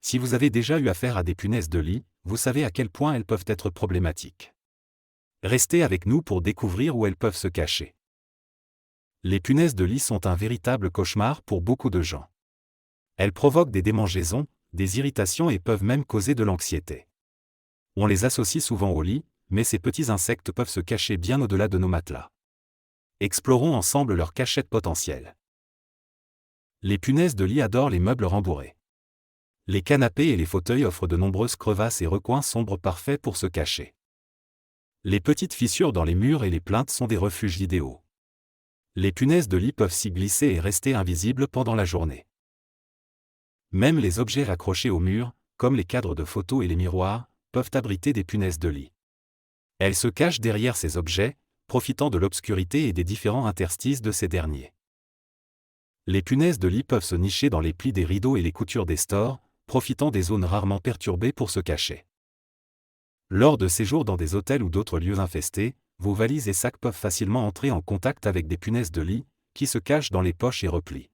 Si vous avez déjà eu affaire à des punaises de lit, vous savez à quel point elles peuvent être problématiques. Restez avec nous pour découvrir où elles peuvent se cacher. Les punaises de lit sont un véritable cauchemar pour beaucoup de gens. Elles provoquent des démangeaisons, des irritations et peuvent même causer de l'anxiété. On les associe souvent au lit, mais ces petits insectes peuvent se cacher bien au-delà de nos matelas. Explorons ensemble leurs cachettes potentielles. Les punaises de lit adorent les meubles rembourrés. Les canapés et les fauteuils offrent de nombreuses crevasses et recoins sombres parfaits pour se cacher. Les petites fissures dans les murs et les plinthes sont des refuges idéaux. Les punaises de lit peuvent s'y glisser et rester invisibles pendant la journée. Même les objets raccrochés au mur, comme les cadres de photos et les miroirs, peuvent abriter des punaises de lit. Elles se cachent derrière ces objets, profitant de l'obscurité et des différents interstices de ces derniers. Les punaises de lit peuvent se nicher dans les plis des rideaux et les coutures des stores, profitant des zones rarement perturbées pour se cacher. Lors de séjours dans des hôtels ou d'autres lieux infestés, vos valises et sacs peuvent facilement entrer en contact avec des punaises de lit, qui se cachent dans les poches et replis.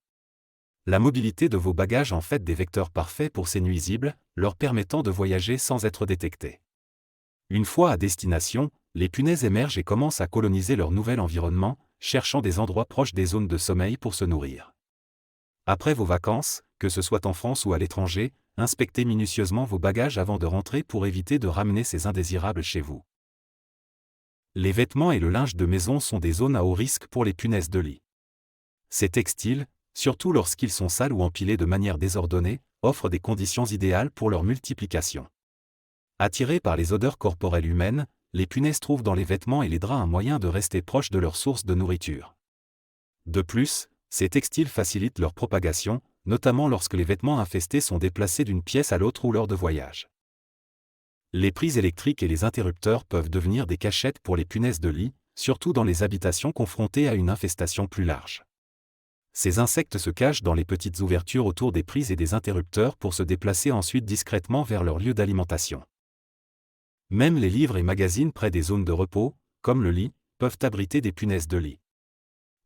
La mobilité de vos bagages en fait des vecteurs parfaits pour ces nuisibles, leur permettant de voyager sans être détectés. Une fois à destination, les punaises émergent et commencent à coloniser leur nouvel environnement, cherchant des endroits proches des zones de sommeil pour se nourrir. Après vos vacances, que ce soit en France ou à l'étranger, inspectez minutieusement vos bagages avant de rentrer pour éviter de ramener ces indésirables chez vous. Les vêtements et le linge de maison sont des zones à haut risque pour les punaises de lit. Ces textiles, surtout lorsqu'ils sont sales ou empilés de manière désordonnée, offrent des conditions idéales pour leur multiplication. Attirées par les odeurs corporelles humaines, les punaises trouvent dans les vêtements et les draps un moyen de rester proches de leur source de nourriture. De plus, ces textiles facilitent leur propagation, notamment lorsque les vêtements infestés sont déplacés d'une pièce à l'autre ou lors de voyages. Les prises électriques et les interrupteurs peuvent devenir des cachettes pour les punaises de lit, surtout dans les habitations confrontées à une infestation plus large. Ces insectes se cachent dans les petites ouvertures autour des prises et des interrupteurs pour se déplacer ensuite discrètement vers leur lieu d'alimentation. Même les livres et magazines près des zones de repos, comme le lit, peuvent abriter des punaises de lit.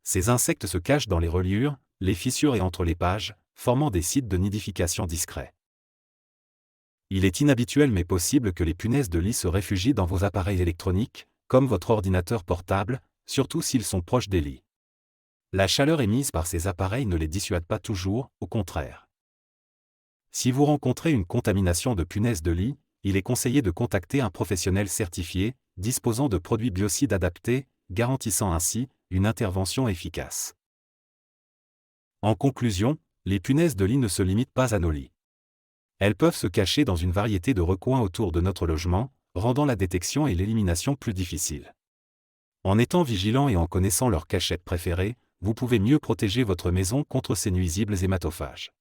Ces insectes se cachent dans les reliures, les fissures et entre les pages, formant des sites de nidification discrets. Il est inhabituel mais possible que les punaises de lit se réfugient dans vos appareils électroniques, comme votre ordinateur portable, surtout s'ils sont proches des lits. La chaleur émise par ces appareils ne les dissuade pas toujours, au contraire. Si vous rencontrez une contamination de punaises de lit, il est conseillé de contacter un professionnel certifié, disposant de produits biocides adaptés, garantissant ainsi une intervention efficace. En conclusion, les punaises de lit ne se limitent pas à nos lits. Elles peuvent se cacher dans une variété de recoins autour de notre logement, rendant la détection et l'élimination plus difficiles. En étant vigilant et en connaissant leurs cachettes préférées, vous pouvez mieux protéger votre maison contre ces nuisibles hématophages.